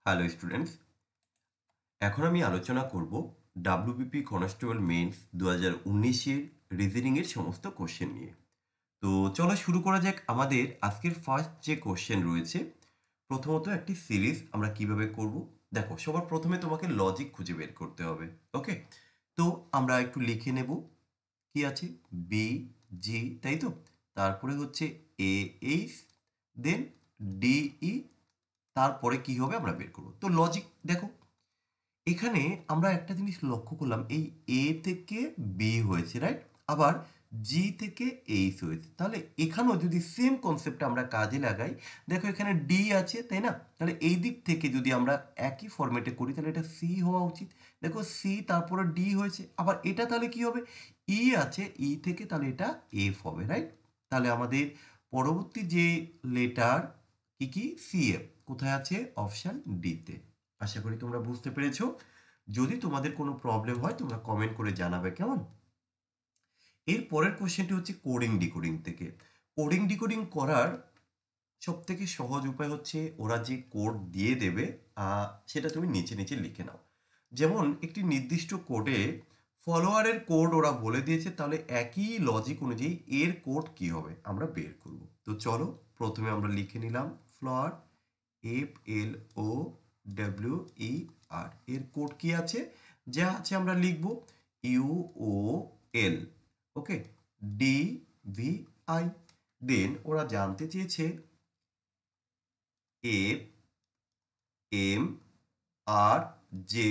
Hello students, এখন আমি আলোচনা করব ডাব্লিউবিপি কনস্টেবল মেন্স 2019-এর রিজনিংয়ের সমস্ত কোশ্চেন নিয়ে। তো চলো শুরু করা যাক। আমাদের আজকের ফার্স্ট যে কোশ্চেন রয়েছে, প্রথমত একটি সিরিজ আমরা কিভাবে করব। দেখো, সবার প্রথমে তোমাকে লজিক খুঁজে বের করতে হবে। ওকে, তো আমরা একটু লিখে নেব। কি আছে? বি জি, তাই তো? তারপরে হচ্ছে এ এইচ, দেন ডিই, তারপরে কি হবে আমরা বের করব। তো লজিক দেখো, এখানে আমরা একটা জিনিস লক্ষ্য করলাম, এই এ থেকে বি হয়েছে, রাইট? আবার জি থেকে এইচ হয়েছে। তাহলে এখানেও যদি সেম কনসেপ্ট আমরা কাজে লাগাই, দেখো এখানে ডি আছে, তাই না? তাহলে এই দিক থেকে যদি আমরা একই ফরম্যাটে করি, তাহলে এটা সি হওয়া উচিত। দেখো সি, তারপরে ডি হয়েছে। আবার এটা তাহলে কি হবে? ই আছে, ই থেকে তাহলে এটা এফ হবে, রাইট? তাহলে আমাদের পরবর্তী যে লেটার কি কি? সি এফ কোথায় আছে? অপশান ডিতে। আশা করি তোমরা বুঝতে পেরেছো। যদি তোমাদের কোনো প্রবলেম হয় তোমরা কমেন্ট করে জানাবে, কেমন? এর পরের কোশ্চেনটি হচ্ছে কোডিং ডিকোডিং থেকে। কোডিং ডিকোডিং করার সব থেকে সহজ উপায় হচ্ছে ওরা যে কোড দিয়ে দেবে সেটা তুমি নিচে নিচে লিখে নাও। যেমন একটি নির্দিষ্ট কোডে ফলোয়ারের কোড ওরা বলে দিয়েছে, তাহলে একই লজিক অনুযায়ী এর কোড কি হবে আমরা বের করব। তো চলো, প্রথমে আমরা লিখে নিলাম flower, F L O W E R. এর কোড কি আছে? যা আছে আমরা লিখব U O L, okay, D V I. Then ওরা জানতে চেয়েছে F M R J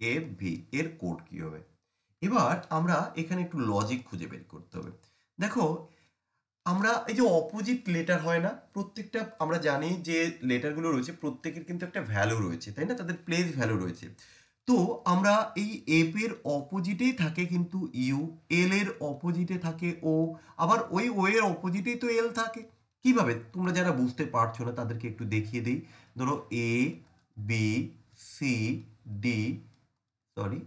F V, এর কোড কি হবে। এবার আমরা এখানে একটু লজিক খুঁজে বের করতে হবে। দেখো, আমরা এই যে অপোজিট লেটার হয় না, প্রত্যেকটা আমরা জানি যে লেটারগুলো রয়েছে প্রত্যেকের কিন্তু একটা ভ্যালু রয়েছে, তাই না? তাদের প্লেস ভ্যালু রয়েছে। তো আমরা এই এফ এর অপোজিটেই থাকে কিন্তু ইউ, এল এর অপোজিটে থাকে ও, আবার ওই ও এর অপোজিটেই তো এল থাকে। কিভাবে? তোমরা যারা বুঝতে পারছো না তাদেরকে একটু দেখিয়ে দিই। ধরো A B C D, sorry,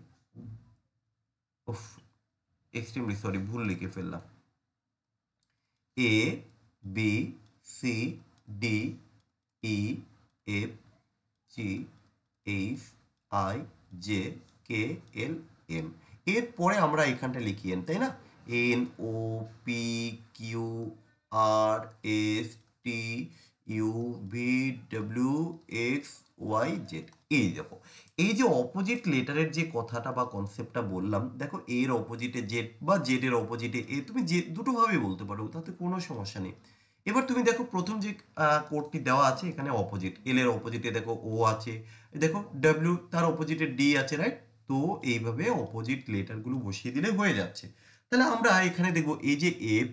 উফ, এক্সট্রিমলি সরি, ভুল লিখে ফেললাম। A B C D E F G H I J K L M. এরপরে আমরা এখানটা লিখি এন, তাই না? N O P Q R S T U V W X Y Z. এই দেখো, এই যে অপোজিট লেটারের যে কথাটা বা কনসেপ্টটা বললাম, দেখো এর অপোজিটে জেড বা জেড এর অপোজিটে এ, তুমি যে দুটোভাবেই বলতে পারো, তাতে কোনো সমস্যা নেই। এবার তুমি দেখো প্রথম যে কোডটি দেওয়া আছে এখানে অপোজিট, এল এর অপোজিটে দেখো ও আছে, দেখো ডাব্লিউ তার অপোজিটে ডি আছে, রাইট? তো এইভাবে অপোজিট লেটারগুলো বসিয়ে দিলে হয়ে যাচ্ছে। তাহলে আমরা এখানে দেখবো এই যে এফ,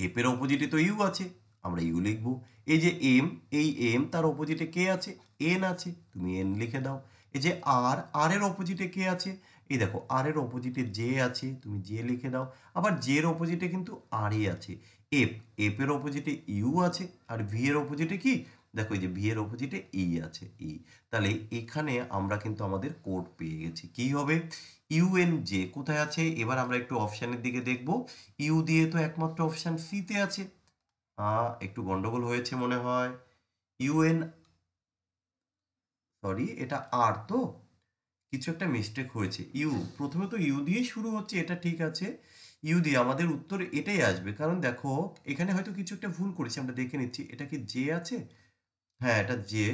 এফ এর অপোজিটে তো ইউ আছে, আমরা ইউ লিখবো। এই যে এম, এই এম তার অপোজিটে কে আছে? এন আছে, তুমি এন লিখে দাও। এই যে আর, আর এর অপোজিটে কে আছে? এই দেখো আর এর অপোজিটে জে আছে, তুমি জে লিখে দাও। আবার জে এর অপোজিটে কিন্তু আর এ আছে। এফ, এফ এর অপোজিটে ইউ আছে, আর ভি এর অপোজিটে কি? দেখো এই যে ভি এর অপোজিটে ই আছে, ই। তাহলে এখানে আমরা কিন্তু আমাদের কোড পেয়ে গেছি। কি হবে? ইউএন জে কোথায় আছে? এবার আমরা একটু অপশানের দিকে দেখব। ইউ দিয়ে তো একমাত্র অপশান সিতে আছে। একটু গন্ডগোল হয়েছে মনে হয়। ইউএন, সরি, এটা আর তো কিছু একটা মিস্টেক হয়েছে। ইউ, প্রথমে তো ইউ দিয়ে শুরু হচ্ছে, এটা ঠিক আছে। ইউ দিয়ে আমাদের উত্তর এটাই আসবে, কারণ দেখো এখানে হয়তো কিছু একটা ভুল করেছি, আমরা দেখে নিচ্ছি। এটা কি জে আছে? হ্যাঁ, এটা জে।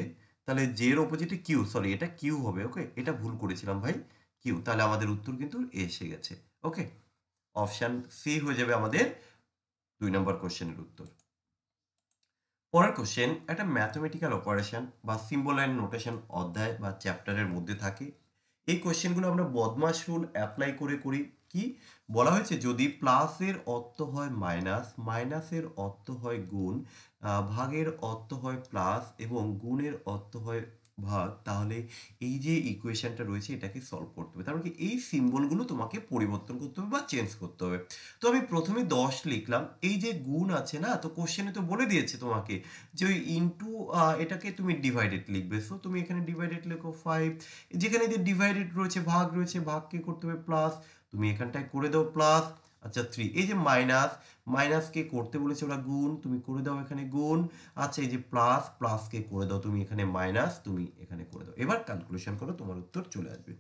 তাহলে জে এর অপোজিটে কিউ, সরি এটা কিউ হবে। ওকে, এটা ভুল করেছিলাম ভাই, কিউ। তাহলে আমাদের উত্তর কিন্তু এসে গেছে। ওকে, অপশান সি হয়ে যাবে আমাদের 2 নম্বর কোশ্চেনের উত্তর। পরের কোশ্চেন, একটা ম্যাথমেটিক্যাল অপারেশন বা সিম্বল অ্যান্ড নোটেশন অধ্যায় বা চ্যাপ্টারের মধ্যে থাকে। এই কোশ্চেনগুলো আমরা বদমাশ রুল অ্যাপ্লাই করে করি। কি বলা হয়েছে? যদি প্লাসের অর্থ হয় মাইনাস, মাইনাসের অর্থ হয় গুণ, ভাগের অর্থ হয় প্লাস এবং গুণের অর্থ হয় ভাগ, তাহলে এই যে ইকুয়েশনটা রয়েছে এটাকে সলভ করতে হবে। তার মানে কি এই সিম্বলগুলো তোমাকে পরিবর্তন করতে হবে বা চেঞ্জ করতে হবে। তো আমি প্রথমে 10 লিখলাম। এই যে গুণ আছে না, তো কোশ্চেনে তো বলে দিয়েছে তোমাকে যে ওই ইনটু, এটাকে তুমি ডিভাইডেড লিখবে। সো তুমি এখানে ডিভাইডেড লেখো 5। যেখানে যে ডিভাইডেড রয়েছে ভাগ রয়েছে, ভাগকে করতে হবে প্লাস, তুমি এখানটায় করে দাও প্লাস। আচ্ছা 3, এই যে মাইনাস, মাইনাসকে করতে বলেছে ওরা গুণ, তুমি করে দাও এখানে গুণ। আচ্ছা এই যে প্লাস, প্লাসকে করে দাও তুমি এখানে মাইনাস, তুমি এখানে করে দাও। এবার ক্যালকুলেশন করো, তোমার উত্তর চলে আসবে।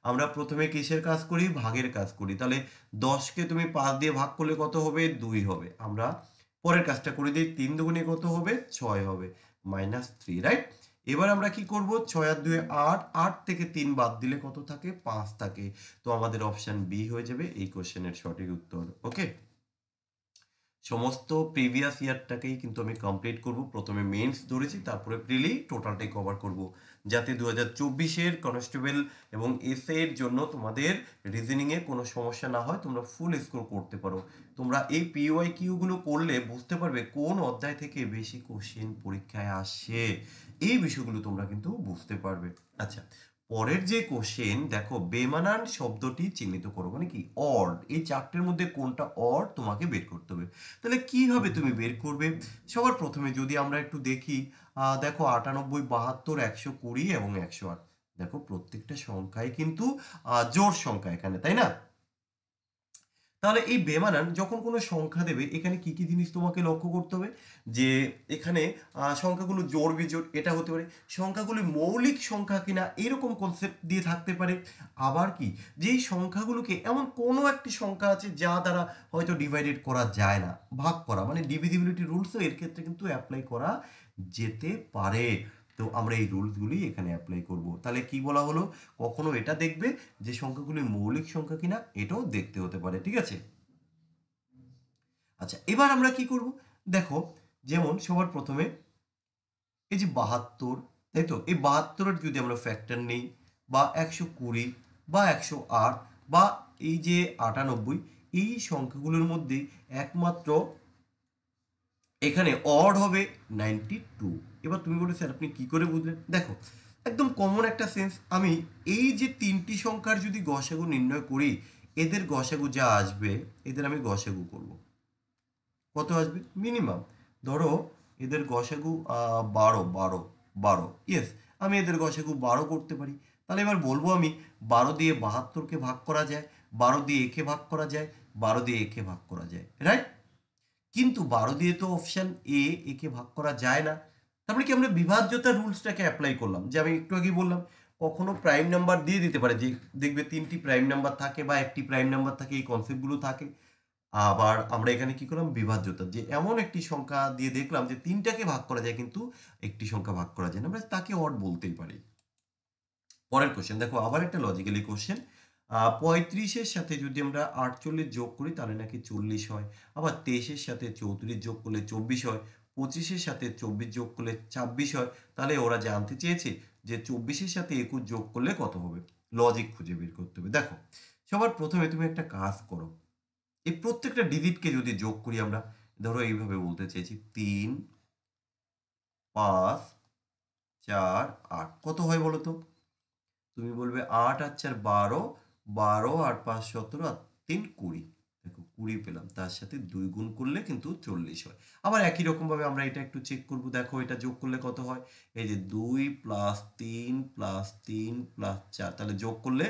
আমরা প্রথমে কিসের কাজ করি? ভাগের কাজ করি। তাহলে 10কে তুমি 5 দিয়ে ভাগ করলে কত হবে? 2 হবে। আমরা পরের কাজটা করে দিই, 3 দুগুণে কত হবে? 6 হবে, -3, রাইট? এবার আমরা কি করব? 6 আর 2 8, 8 থেকে 3 বাদ দিলে কত থাকে? 5 থাকে। তো আমাদের অপশন বি হয়ে যাবে এই কোশ্চেনের সঠিক উত্তর। ওকে, সমস্ত প্রিভিয়াস ইয়ারটাকেই কিন্তু আমি কমপ্লিট করব। প্রথমে মেন্স ধরেছি, তারপরে প্রিলি টোটালটাই কভার করব, যাতে 2024-এর কনস্টেবল এবং এসএ এর জন্য তোমাদের রিজনিংয়ে কোনো সমস্যা না হয়, তোমরা ফুল স্কোর করতে পারো। তোমরা এই পিওয়াই কিউগুলো করলে বুঝতে পারবে কোন অধ্যায় থেকে বেশি কোশ্চেন পরীক্ষায় আসে, এই বিষয়গুলো তোমরা কিন্তু বুঝতে পারবে। আচ্ছা, পরের যে কোশ্চেন দেখো, বেমানান শব্দটি চিহ্নিত করো, মানে কি? অড, এই চারটের মধ্যে কোনটা অড তোমাকে বের করতে হবে। তাহলে কিভাবে তুমি বের করবে? সবার প্রথমে যদি আমরা একটু দেখি, দেখো 98, 72, 120 এবং 108, দেখো প্রত্যেকটা সংখ্যাই কিন্তু জোড় সংখ্যা এখানে, তাই না? তাহলে এই বেমানান যখন কোনো সংখ্যা দেবে, এখানে কি কি জিনিস তোমাকে লক্ষ্য করতে হবে? যে এখানে সংখ্যাগুলো জোড় বিজোড় এটা হতে পারে, সংখ্যাগুলি মৌলিক সংখ্যা কিনা এরকম কনসেপ্ট দিয়ে থাকতে পারে। আবার কি, যেই সংখ্যাগুলোকে এমন কোনো একটি সংখ্যা আছে যা দ্বারা হয়তো ডিভাইডেড করা যায় না, ভাগ করা, মানে ডিভিজিবিলিটি রুলসও এর ক্ষেত্রে কিন্তু অ্যাপ্লাই করা যেতে পারে। তো আমরা এই রুলসগুলি এখানে অ্যাপ্লাই করব। তাহলে কি বলা হলো? কখনো এটা দেখবে যে সংখ্যাগুলি মৌলিক সংখ্যা কিনা, এটাও দেখতে হতে পারে, ঠিক আছে? আচ্ছা, এবার আমরা কি করব? দেখো, যেমন সবার প্রথমে এই যে 72, তাই তো? এই 72-এর যদি আমরা ফ্যাক্টর নেই, বা 120 বা 108 বা এই যে 98, এই সংখ্যাগুলোর মধ্যে একমাত্র এখানে অড হবে 92। এবার তুমি বলে, স্যার আপনি কি করে বুঝলেন? দেখো, একদম কমন একটা সেন্স। আমি এই যে তিনটি সংখ্যার যদি গসাগু নির্ণয় করি, এদের গসাগু যা আসবে, এদের আমি গসাগু করব। কত আসবে? মিনিমাম ধরো এদের গসাগু 12, 12, 12, ইয়েস, আমি এদের গসাগু 12 করতে পারি। তাহলে এবার বলবো আমি, 12 দিয়ে 72-কে ভাগ করা যায়, 12 দিয়ে একে ভাগ করা যায়, 12 দিয়ে একে ভাগ করা যায়, রাইট? কিন্তু 12 দিয়ে তো অপশন এ, একে ভাগ করা যায় না। তারপরে কি, আমরা বিভাজ্যতা রুলসটাকে অ্যাপ্লাই করলাম, যে আমি একটু আগে বললাম, কখনো প্রাইম নাম্বার দিয়ে দিতে পারে, যে দেখবে তিনটি প্রাইম নাম্বার থাকে বা একটি প্রাইম নাম্বার থাকে, এই কনসেপ্টগুলো থাকে। আবার আমরা এখানে কি করলাম? বিভাজ্যতা, যে এমন একটি সংখ্যা দিয়ে দেখলাম যে তিনটাকে ভাগ করা যায় কিন্তু একটি সংখ্যা ভাগ করা যায় না, আমরা তাকে অড বলতেই পারি। পরের কোশ্চেন দেখো, আবার একটা লজিক্যালি কোশ্চেন। 35-এর সাথে যদি আমরা 48 যোগ করি তাহলে নাকি 40 হয়। আবার 23-এর সাথে 34 যোগ করলে 24 হয়। 25-এর সাথে 24 যোগ করলে 26 হয়। তাহলে ওরা জানতে চেয়েছে যে 24-এর সাথে 21 যোগ করলে কত হবে। লজিক খুঁজে বের করতে হবে। দেখো, সবার প্রথমে তুমি একটা কাজ করো, এই প্রত্যেকটা ডিজিটকে যদি যোগ করি আমরা, ধরো এইভাবে বলতে চেয়েছি, 3, 5, 4, 8, কত হয় বলো তো? তুমি বলবে 8 আর 4 12, 12 আর 5 17 আর 3 20। দেখো 20 পেলাম, তার সাথে 2 গুণ করলে কিন্তু 40 হয়। আবার একই রকম ভাবে আমরা এটা একটু চেক করব, দেখো এটা যোগ করলে কত হয়? এই যে 2 প্লাস 3 প্লাস 3 প্লাস 4, তাহলে যোগ করলে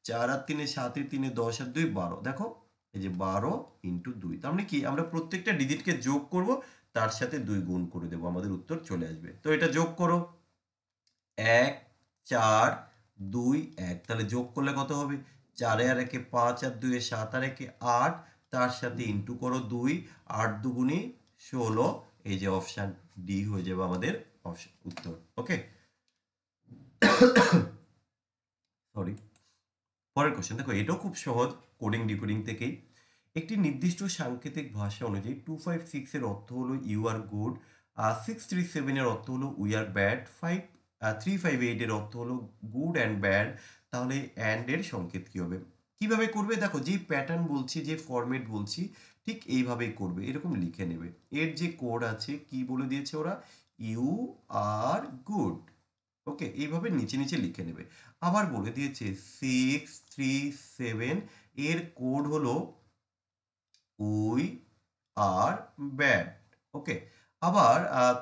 4 আর 3 7 এ 3 10 আর 2 12, দেখো এই যে 12 ইন্টু 2, তার মানে কি, আমরা প্রত্যেকটা ডিজিটকে যোগ করব, তার সাথে 2 গুণ করে দেবো, আমাদের উত্তর চলে আসবে। তো এটা যোগ করো, 1, 4, 2, 1, তাহলে যোগ করলে কত হবে? 4 আর 1 5 আর 2 7 আর 1 8, তার সাথে ইন্টু করো 2, 8 দুগুণে 16, এই যে অপশান ডি হয়ে যাবে আমাদের অপশন উত্তর। ওকে, সরি। পরের কোশ্চেন দেখো, এটাও খুব সহজ, কোডিং ডিকোডিং থেকেই। একটি নির্দিষ্ট সাংকেতিক ভাষা অনুযায়ী 256 এর অর্থ হলো ইউ আর গুড, 637 এর অর্থ হলো উই আর ব্যাড, 358 এর অর্থ হলো গুড অ্যান্ড ব্যাড। তাহলে অ্যান্ড এর সংকেত কি হবে? কিভাবে করবে? দেখো, যে প্যাটার্ন বলছি, যে ফরম্যাট বলছি, ঠিক এইভাবেই করবে, এরকম লিখে নেবে। এর যে কোড আছে, কি বলে দিয়েছে ওরা? You R good. ওকে, এইভাবে নিচে নিচে লিখে নেবে। আবার বলে দিয়েছে 637, এর কোড হলো উই আর ব্যাড। ওকে, আবার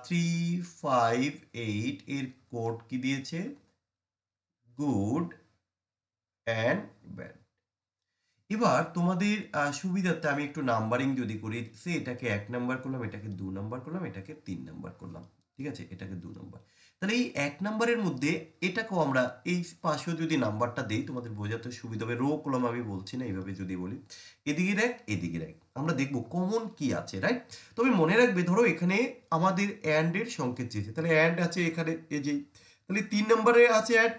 358 এর কোড কি দিয়েছে? Good and bad. এবার তোমাদের সুবিধার্থে আমি একটু নাম্বারিং যদি করি, সে এটাকে 1 নাম্বার করলাম, এটাকে 2 নাম্বার করলাম, এটাকে 3 নাম্বার করলাম। ঠিক আছে? এটাকে 2 নাম্বার। তাহলে এই 1 নাম্বারের মধ্যে এটাকেও আমরা এই পাশেও যদি নাম্বারটা দেই তোমাদের বোঝাতে সুবিধা হবে। রো কলাম আমি বলছি না, এইভাবে যদি বলি। এদিকের 1, এদিকের 1। আমরা দেখব কমন কি আছে, রাইট? তবে মনে রাখবে ধরো এখানে আমাদের AND এর সংকেত চেয়েছে। তাহলে AND আছে এখানে এই যে, তাহলে 3 নাম্বারে আছে AND,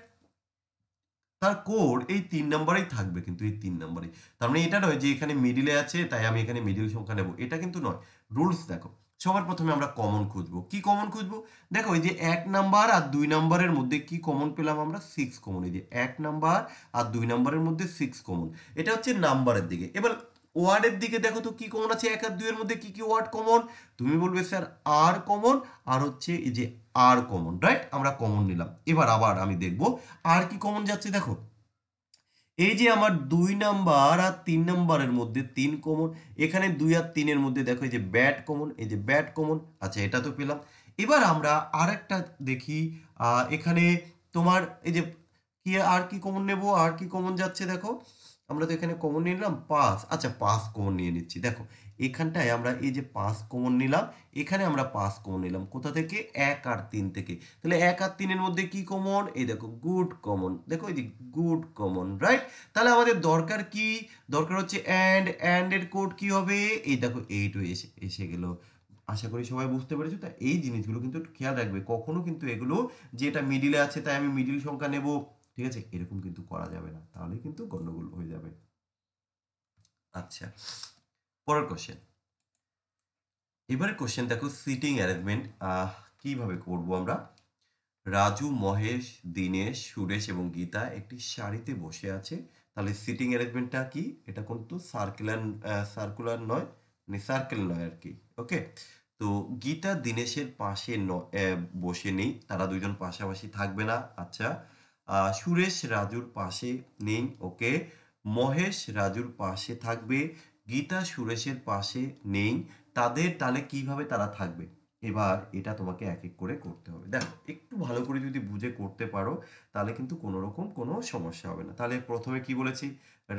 তার কোড এই 3 নাম্বারেই থাকবে, কিন্তু এই 3 নাম্বারেই। তার মানে এটা নয় যে এখানে মিডিলে আছে তাই আমি এখানে মিডিল সংখ্যা নেব, এটা কিন্তু নয়। রুলস দেখো, সবার প্রথমে আমরা কমন খুঁজবো। কি কমন খুঁজবো? দেখো এই যে 1 নাম্বার আর 2 নাম্বারের মধ্যে কি কমন পেলাম আমরা? 6 কমন। এই যে 1 নাম্বার আর 2 নাম্বারের মধ্যে 6 কমন। এটা হচ্ছে নাম্বারের দিকে। এবার ওয়ার্ডের দিকে দেখো তো কি কমন আছে 1 আর 2 এর মধ্যে, কি কি ওয়ার্ড কমন? তুমি বলবে স্যার আর কমন, আর হচ্ছে এই যে আর কমন, রাইট? আমরা কমন নিলাম। এবার আবার আমি দেখব আর কি কমন যাচ্ছে। দেখো এই যে আমার 2 নাম্বার আর 3 নাম্বারের মধ্যে 3 কমন, এখানে 2 আর 3 এর মধ্যে দেখো এই যে ব্যাট কমন, এই যে ব্যাট কমন। আচ্ছা, এটা তো পেলাম। এবার আমরা আরেকটা দেখি, এখানে তোমার এই যে কি আর কি কমন নেব, আর কি কমন যাচ্ছে দেখো। আমরা তো এখানে কমন নিয়ে নিলাম 5। আচ্ছা, 5 কমন নিয়ে নিচ্ছি। দেখো এখানটায় আমরা এই যে 5 কমন নিলাম, এখানে আমরা 5 কমন নিলাম কোথা থেকে? 1 আর 3 থেকে। তাহলে 1 আর 3 এর মধ্যে কি কমন? এই দেখো গুড কমন। দেখো এই যে গুড কমন, রাইট? তাহলে আমাদের দরকার কি? দরকার হচ্ছে অ্যান্ড এর কোড কি হবে? এই দেখো এইটু এসে এসে গেল। আশা করি সবাই বুঝতে পেরেছো। তা এই জিনিসগুলো কিন্তু একটু খেয়াল রাখবে, কখনো কিন্তু এগুলো যে এটা মিডিলে আছে তাই আমি মিডিল সংখ্যা নেব, ঠিক আছে, এরকম কিন্তু করা যাবে না, তাহলে কিন্তু গন্ডগোল হয়ে যাবে। আচ্ছা, পরের কোশ্চেন। এবারে কোশ্চেন দেখো, সিটিং অ্যারেঞ্জমেন্ট কিভাবে করব আমরা। রাজু, মহেশ, দীনেশ, সুরেশ এবং গীতা একটি সারিতে বসে আছে। তাহলে সিটিং অ্যারেঞ্জমেন্টটা কি? এটা কিন্তু সার্কুলার নয়, মানে সার্কেল নয় আর কি। ওকে, তো গীতা দীনেশের পাশে বসে নেই, তারা দুজন পাশাপাশি থাকবে না। আচ্ছা, সুরেশ রাজুর পাশে নেই। ওকে, মহেশ রাজুর পাশে থাকবে, গীতা সুরেশের পাশে নেই। তাদের তাহলে কিভাবে তারা থাকবে? এবার এটা তোমাকে এক এক করে করতে হবে। দেখো একটু ভালো করে যদি বুঝে করতে পারো তাহলে কিন্তু কোনো রকম কোনো সমস্যা হবে না। তাহলে প্রথমে কি বলেছি?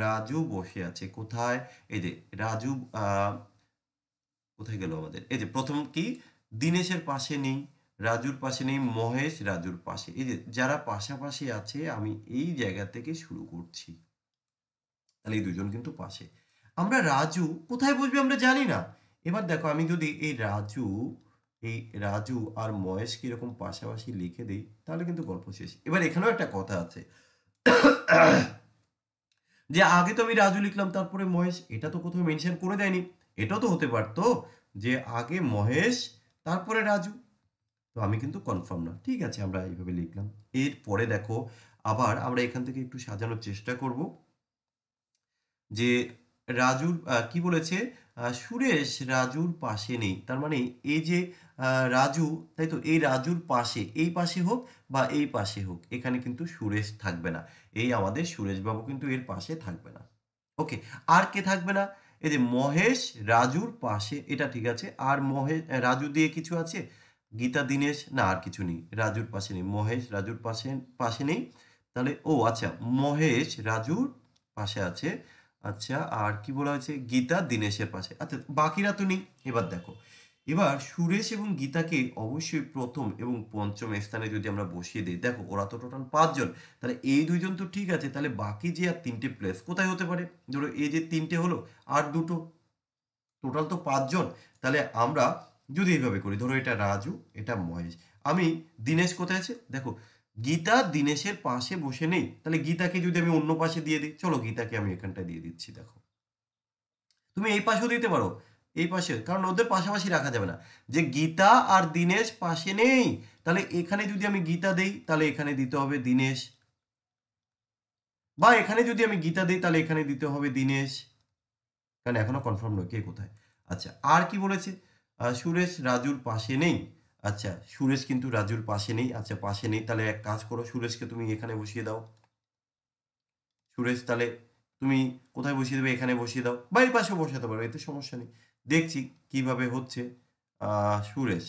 রাজু বসে আছে কোথায়? এই যে রাজু, কোথায় গেল আমাদের? এই যে প্রথম কি, দীনেশের পাশে নেই, রাজুর পাশে নেই, মহেশ রাজুর পাশে। এই যে যারা পাশাপাশি আছে আমি এই জায়গা থেকে শুরু করছি। তাহলে এই দুজন কিন্তু পাশে। আমরা রাজু কোথায় বসবে আমরা জানি না। এবার দেখো আমি যদি এই রাজু আর মহেশ কিরকম পাশাপাশি লিখে দিই তাহলে কিন্তু গল্প শেষ। এবার এখানেও একটা কথা আছে যে আগে তো আমি রাজু লিখলাম তারপরে মহেশ, এটা তো কোথাও মেনশন করে দেয়নি। এটাও তো হতে পারতো যে আগে মহেশ তারপরে রাজু। তো আমি কিন্তু কনফার্ম না। ঠিক আছে, আমরা এইভাবে লিখলাম। এরপরে দেখো আবার আমরা এখান থেকে একটু সাজানোর চেষ্টা করব যে রাজুর কি বলেছে? সুরেশ রাজুর পাশে নেই। তার মানে এই যে রাজু, তাই তো, এই রাজুর পাশে, এই পাশে হোক বা এই পাশে হোক, এখানে কিন্তু সুরেশ থাকবে না। এই আমাদের সুরেশবাবু কিন্তু এর পাশে থাকবে না। ওকে, আর কে থাকবে না? এই যে মহেশ রাজুর পাশে, এটা ঠিক আছে। আর রাজু দিয়ে কিছু আছে? গীতা দীনেশ, না আর কিছু নেই। রাজুর পাশে নেই, মহেশ রাজুর পাশে পাশে নেই। তাহলে ও আচ্ছা, মহেশ রাজুর পাশে আছে। আচ্ছা, আর কি বলা হয়েছে? গীতা দীনেশের পাশে। আচ্ছা, বাকিরা তো নেই। এবার দেখো, এবার সুরেশ এবং গীতাকে অবশ্যই প্রথম এবং পঞ্চম স্থানে যদি আমরা বসিয়ে দিই, দেখো ওরা তো টোটাল 5 জন। তাহলে এই দুইজন তো ঠিক আছে, তাহলে বাকি যে আর 3টে প্লেস কোথায় হতে পারে? ধরো এই যে 3টে হলো আর দুটো, টোটাল তো 5 জন। তাহলে আমরা যদি এইভাবে করি, ধরো এটা রাজু, এটা মহেশ, আমি দীনেশ কোথায় আছে দেখো, গীতা দীনেশের পাশে বসে নেই। তাহলে গীতাকে যদি আমি অন্য পাশে দিয়ে দিই, চলো গীতাকে আমি এখানটা দিয়ে দিচ্ছি। দেখো তুমি এই পাশেও দিতে পারো, এই পাশে, কারণ ওদের পাশাপাশি রাখা যাবে না। যে গীতা আর দীনেশ পাশে নেই, তাহলে এখানে যদি আমি গীতা দেই তাহলে এখানে দিতে হবে দীনেশ, বা এখানে যদি আমি গীতা দিই তাহলে এখানে দিতে হবে দীনেশ, কারণ এখনো কনফার্ম নয় কে কোথায়। আচ্ছা, আর কি বলেছে? সুরেশ রাজুর পাশে নেই। আচ্ছা, সুরেশ কিন্তু রাজুর পাশে নেই। আচ্ছা, পাশে নেই, তাহলে এক কাজ করো, সুরেশকে তুমি এখানে বসিয়ে দাও। সুরেশ তাহলে তুমি কোথায় বসিয়ে দেবে? এখানে বসিয়ে দাও, বা এই পাশেও বসাতে পারো, এতে সমস্যা নেই। দেখছি কিভাবে হচ্ছে। সুরেশ,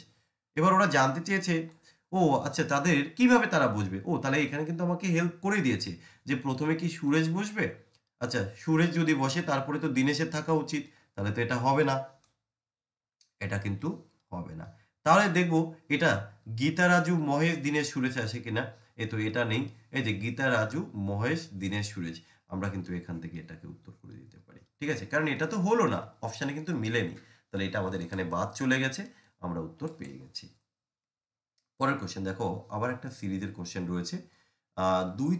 এবার ওরা জানতে চেয়েছে, ও আচ্ছা, তাদের কিভাবে তারা বুঝবে? ও তাহলে এখানে কিন্তু আমাকে হেল্প করে দিয়েছে যে প্রথমে কি সুরেশ বসবে, আচ্ছা, সুরেশ যদি বসে তারপরে তো দিনেশের থাকা উচিত, তাহলে তো এটা হবে না, এটা কিন্তু হবে না। তাহলে দেখব এটা গীতা, রাজু, মহেশ, দীনেশ, সুরেশ আসে কিনা। তো এটা নেই। এই যে গীতা, রাজু, মহেশ, দীনেশ, সুরেশ, আমরা কিন্তু এখান থেকে এটাকে উত্তর করে দিতে পারি। ঠিক আছে, কারণ এটা তো হলো না, অপশানে কিন্তু মিলেনি, তাহলে এটা আমাদের এখানে বাদ চলে গেছে, আমরা উত্তর পেয়ে গেছি। পরের কোশ্চেন দেখো, আবার একটা সিরিজের কোশ্চেন রয়েছে। দুই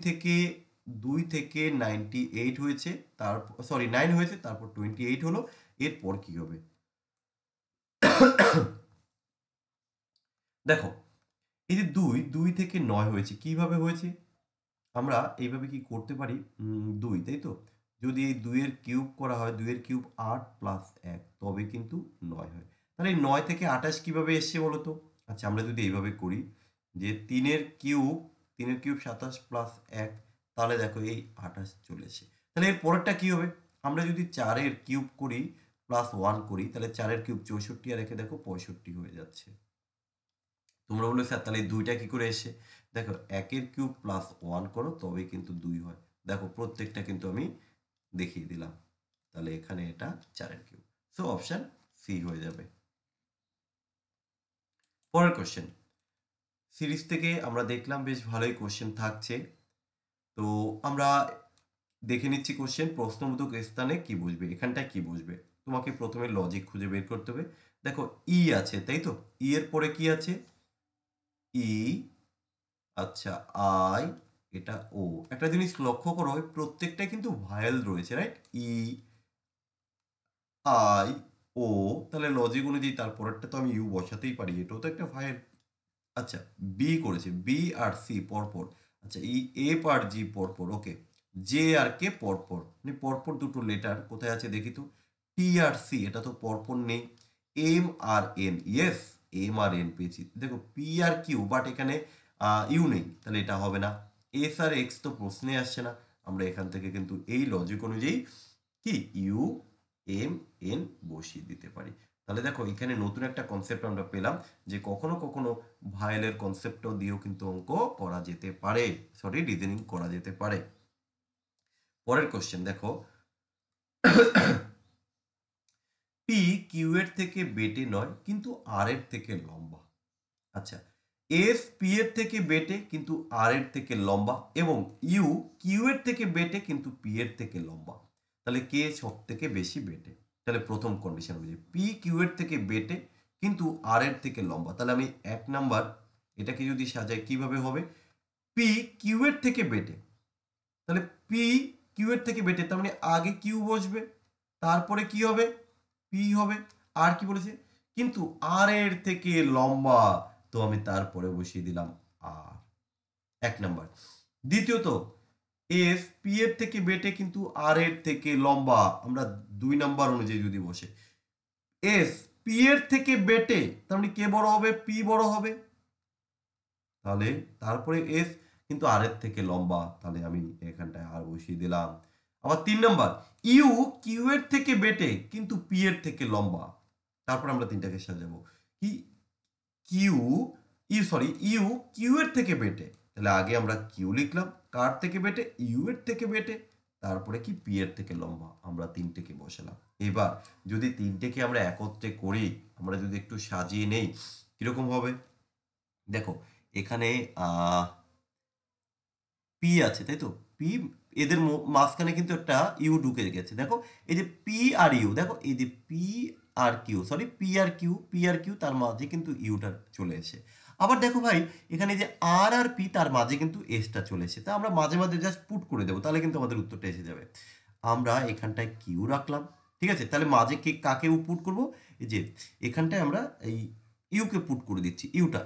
থেকে 98 হয়েছে, তারপর সরি 9 হয়েছে, তারপর 28 হলো, এরপর কি হবে? দেখো, এই যে দুই থেকে 9 হয়েছে, কিভাবে হয়েছে? আমরা এইভাবে কি করতে পারি, 2 তাই তো? যদি এই 2 এর কিউব করা হয়, 2 এর কিউব 8 প্লাস 1, তবে কিন্তু 9 হয়। তাহলে এই 9 থেকে 28 কিভাবে এসছে বলো তো? আচ্ছা, আমরা যদি এইভাবে করি যে 3 এর কিউব 27 প্লাস 1, তাহলে দেখো এই 28 চলে এসেছে। তাহলে এর পরেরটা কি হবে? আমরা যদি 4 এর কিউব করি প্লাস 1 করি, তাহলে 4 এর কিউব 64 আর একে দেখো 65 হয়ে যাচ্ছে। তোমরা বলবে স্যার তাহলে এই 2টা কি করে এসে? দেখো, 1 এর কিউব প্লাস 1 করো তবেই কিন্তু 2 হয়। দেখো প্রত্যেকটা কিন্তু আমি দেখিয়ে দিলাম। তাহলে এখানে এটা 4 এর কিউব। সো অপশন সি হয়ে যাবে। পরের কোশ্চেন, সিরিজ থেকে আমরা দেখলাম বেশ ভালোই কোশ্চেন থাকছে। তো আমরা দেখে নিচ্ছি কোশ্চেন, প্রশ্নবোধক স্থানে কি বসবে, এখানটায় কি বসবে। তোমাকে প্রথমে লজিক খুঁজে বের করতে হবে। দেখো ই আছে, তাই তো? ই এর পরে কি আছে? ই, আচ্ছা, আই, এটা ও। একটা জিনিস লক্ষ্য করো, ওই প্রত্যেকটাই কিন্তু ভায়েল রয়েছে, রাইট? ই, আই, ও, তাহলে লজিক অনুযায়ী তারপরেরটা তো আমি ইউ বসাতেই পারি, এটাও তো একটা ভায়েল। আচ্ছা, বি করেছে, বি আর সি পরপর। আচ্ছা, ই, এফ আর জি পরপর, ওকে। জে আর কে পরপর, মানে পরপর দুটো লেটার কোথায় আছে দেখি তো। টি আর সি এটা তো পরপর নেই। M R N, yes, M R N পেয়েছি। দেখো পি আর কিউ, বাট এখানে ইউ নেই, তাহলে এটা হবে না। এস আর এক্স তো প্রশ্নে আসছে না, আমরা এখান থেকে কিন্তু এই লজিক অনুযায়ী কি ইউ, এম, এন বসিয়ে দিতে পারি। তাহলে দেখো এখানে নতুন একটা কনসেপ্ট আমরা পেলাম, যে কখনো কখনো ভায়েলের কনসেপ্টও দিয়েও কিন্তু অঙ্ক করা যেতে পারে, সরি রিজনিং করা যেতে পারে। পরের কোশ্চেন দেখো, পি কিউ এর থেকে বেটে নয় কিন্তু আর এর থেকে লম্বা। আচ্ছা, এফ পি এর থেকে বেটে কিন্তু আর এর থেকে লম্বা, এবং ইউ কিউ এর থেকে বেটে কিন্তু পি এর থেকে লম্বা। তাহলে কে সব থেকে বেশি বেটে? তাহলে প্রথম কন্ডিশন অনুযায়ী পি কিউ এর থেকে বেটে কিন্তু আর এর থেকে লম্বা, তাহলে আমি 1 নাম্বার এটাকে যদি সাজাই কিভাবে হবে? পি কিউ এর থেকে বেটে, তাহলে পি কিউ এর থেকে বেটে, তার মানে আগে কিউ বসবে, তারপরে কি হবে? পি হবে। আর কি বলেছে? কিন্তু আর এর থেকে লম্বা, তো আমি তারপরে বসিয়ে দিলাম আর। 1 নাম্বার। দ্বিতীয়ত, এফ পি এর থেকে বেটে কিন্তু আর এর থেকে লম্বা, আমরা 2 নাম্বার অনুযায়ী যদি বসে, এফ পি এর থেকে বেটে, তার মানে কে বড় হবে? পি বড় হবে। তাহলে তারপরে এফ কিন্তু আর এর থেকে লম্বা, তাহলে আমি এখানটায় আর বসিয়ে দিলাম। আবার 3 নাম্বার, ইউ কিউ এর থেকে বেটে কিন্তু পি এর থেকে লম্বা, তারপর আমরা তিনটাকে সাজাবো কি, কিউ, ইউ কিউ এর থেকে বেটে, তাহলে আগে আমরা কিউ লিখলাম, কার থেকে বেটে? ইউ এর থেকে বেটে, তারপরে কি পি এর থেকে লম্বা, আমরা তিনটেকে বসালাম। এবার যদি তিনটেকে আমরা একত্রে করি, আমরা যদি একটু সাজিয়ে নেই, কিরকম হবে? দেখো এখানে পি আছে, তাই তো? পি, এদের মাঝখানে কিন্তু একটা ইউ ঢুকে গেছে, দেখো এই যে পি আর ইউ, দেখো এই যে P R Q, sorry P R Q তার মাঝে কিন্তু ইউটা চলে এসে। আবার দেখো ভাই, এখানে যে আর পি তার মাঝে কিন্তু এসটা চলে এসে, তা আমরা মাঝে মাঝে জাস্ট পুট করে দেবো, তাহলে কিন্তু আমাদের উত্তরটা এসে যাবে। আমরা এখানটায় কিউ রাখলাম, ঠিক আছে, তাহলে মাঝে কে কাকে পুট করবো? এই যে এখানটায় আমরা এই ইউকে পুট করে দিচ্ছি, ইউটা।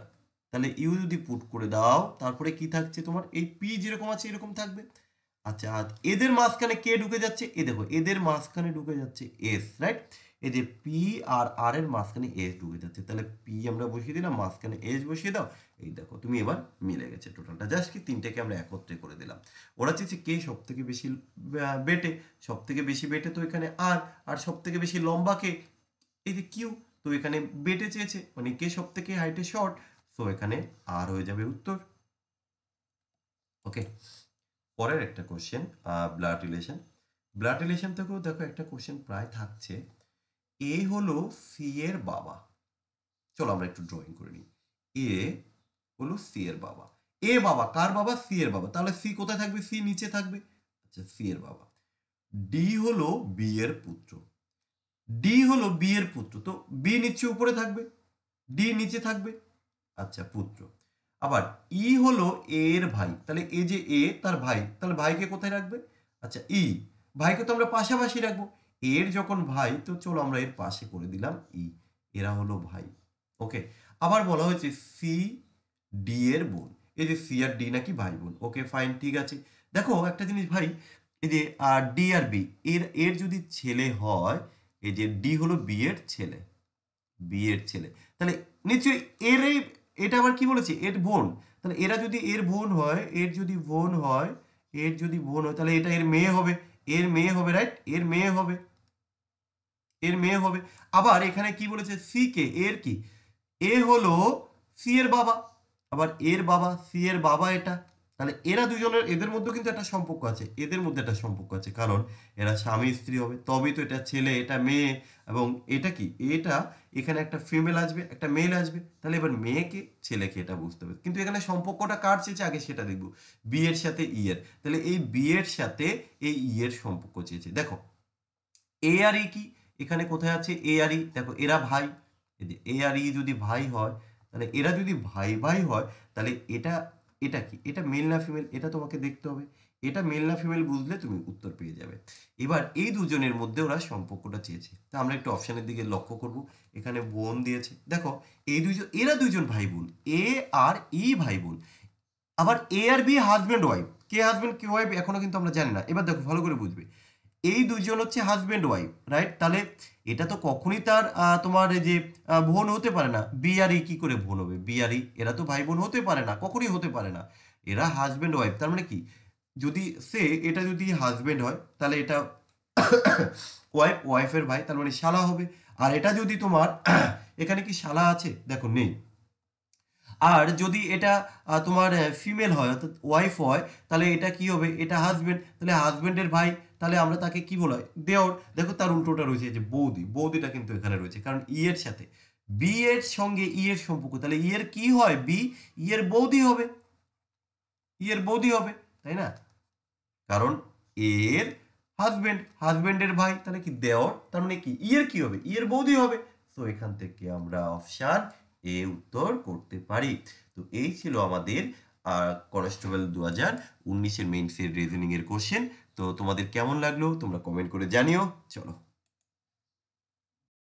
তাহলে ইউ যদি পুট করে দাও, তারপরে কি থাকছে তোমার? এই পি যেরকম আছে এরকম থাকবে। আচ্ছা, আর এদের মাঝখানে কে ঢুকে যাচ্ছে? এ দেখো এদের মাঝখানে ঢুকে যাচ্ছে এস, রাইট? এই যে পি আর আর এর মাঝখানে এস ঢুকে যাচ্ছে, তাহলে পি আমরা বসিয়ে দিলাম, মাঝখানে এস বসিয়ে দাও। এই দেখো তুমি এবার মিলে গেছে টোটালটা, জাস্ট কি তিনটেকে আমরা একত্রে করে দিলাম। ওরা চেয়েছে কে সব থেকে বেশি বেটে, সব থেকে বেশি বেটে তো এখানে আর সব থেকে বেশি লম্বা কে? এই যে কিউ, তো এখানে বেটে চেয়েছে, মানে কে সব থেকে হাইটে শর্ট, সো এখানে আর হয়ে যাবে উত্তর। ওকে, পরের একটা question, blood relation. Blood relation থেকেও দেখো একটা কোশ্চেন প্রায় থাকছে। এ হলো সি এর বাবা। চলো আমরা একটু ড্রয়িং করে নিই। এ হলো সি এর বাবা। এ বাবা কার বাবা? সি এর বাবা। তাহলে সি কোথায় থাকবে? সি নিচে থাকবে। আচ্ছা, সি এর বাবা। ডি হলো বি এর পুত্র। ডি হলো বি এর পুত্র, তো বি নিচে উপরে থাকবে, ডি নিচে থাকবে। আচ্ছা, পুত্র। আবার ই হলো এ এর ভাই, তাহলে এ যে এ তার ভাই, তাহলে ভাইকে কোথায় রাখবে? আচ্ছা, ই। ভাইকে তো আমরা পাশাপাশি রাখবো, এর যখন ভাই তো চলো আমরা এর পাশে করে দিলাম ই। এরা হলো ভাই। ওকে। আবার বলা হয়েছে সি ডি এর বোন। এই যে সি আর ডি নাকি ভাই বোন। ওকে ফাইন, ঠিক আছে। দেখো একটা জিনিস ভাই, এই যে ডি আর বি, এর এর যদি ছেলে হয়, এই যে ডি হলো বি এর ছেলে, বি এর ছেলে, তাহলে নিশ্চয়ই এর এটা আবার কি বলেছে? এর বোন। তাহলে এরা যদি এর বোন হয়, এর যদি বোন হয়, এর যদি বোন হয়, তাহলে এটা এর মেয়ে হবে, এর মেয়ে হবে, রাইট? এর মেয়ে হবে, এর মেয়ে হবে। আবার এখানে কি বলেছে? সি কে, এর কি? এ হলো সি এর বাবা, আবার এর বাবা সি এর বাবা এটা। তাহলে এরা দুজনের, এদের মধ্যে কিন্তু একটা সম্পর্ক আছে, এদের মধ্যে একটা সম্পর্ক আছে, কারণ এরা স্বামী স্ত্রী হবে, তবেই তো এটা ছেলে এটা মেয়ে। এবং এটা কি? এটা এখানে একটা ফিমেল আসবে, একটা মেল আসবে, তাহলে এবার মেয়েকে ছেলেকে এটা বুঝতে হবে। কিন্তু এখানে সম্পর্কটা কার চেয়েছে আগে সেটা দেখবো। বি এর সাথে ই এর, তাহলে এই বি এর সাথে এই ই এর সম্পর্ক চেয়েছে। দেখো এ আর ই কি? এখানে কোথায় আছে এ আর ই? দেখো এরা ভাই, এই যে এ আর ই যদি ভাই হয়, তাহলে এরা যদি ভাই ভাই হয়, তাহলে এটা, এটা কি? এটা মেল না ফিমেল? এটা তোমাকে দেখতে হবে। এটা মেল না ফিমেল বুঝলে তুমি উত্তর পেয়ে যাবে। এবার এই দুজনের মধ্যে ওরা সম্পর্কটা চেয়েছে, তা আমরা একটু অপশনের দিকে লক্ষ্য করব। এখানে বোন দিয়েছে, দেখো এই দুইজন, এরা দুইজন ভাই বোন, এ আর ই ভাই বোন। আবার এ আর বি হাজব্যান্ড ওয়াইফ। কে হাজব্যান্ড কে ওয়াইফ এখনো কিন্তু আমরা জানি না। এবার দেখো ভালো করে বুঝবে, এই দুজন হচ্ছে হাজব্যান্ড ওয়াইফ, রাইট? তাহলে এটা তো কখনই তার তোমার এই যে বোন হতে পারে না। বি আর ই কি করে বোন হবে? বি আর ই এরা তো ভাই বোন হতে পারে না, কখনই হতে পারে না। এরা হাজব্যান্ড ওয়াইফ, তার মানে কি? যদি সে এটা যদি হাজব্যান্ড হয়, তাহলে এটা ওয়াইফ, ওয়াইফের ভাই, তার মানে শালা হবে। আর এটা যদি তোমার এখানে কি শালা আছে? দেখো নেই। আর যদি এটা তোমার ফিমেল হয়, অর্থাৎ ওয়াইফ হয়, তাহলে এটা কি হবে? এটা হাজবেন্ড, তাহলে হাজবেন্ডের ভাই, তাহলে আমরা তাকে কি বলা হয়? দেওর। দেখো তার উল্টোটা রয়েছে, যে বৌদি, বৌদিটা কিন্তু এখানে রয়েছে, কারণ ই এর সাথে বি এর সঙ্গে ই এর সম্পর্ক, তাহলে ই এর কি হয়? বি, ই এর বৌদি হবে, ই এর বৌদি হবে, তাই না? কারণ এর হাজবেন্ড, হাজবেন্ডের ভাই, তাহলে কি দেওর, তার মানে কি ই এর কি হবে? ই এর বৌদি হবে। তো এখান থেকে আমরা অপশান এ উত্তর করতে পারি। তো এই ছিল আমাদের কনস্টেবল 2019 এর মেইনসের রিজনিং এর কোশ্চেন। তো তোমাদের কেমন লাগলো তোমরা কমেন্ট করে জানিও। চলো।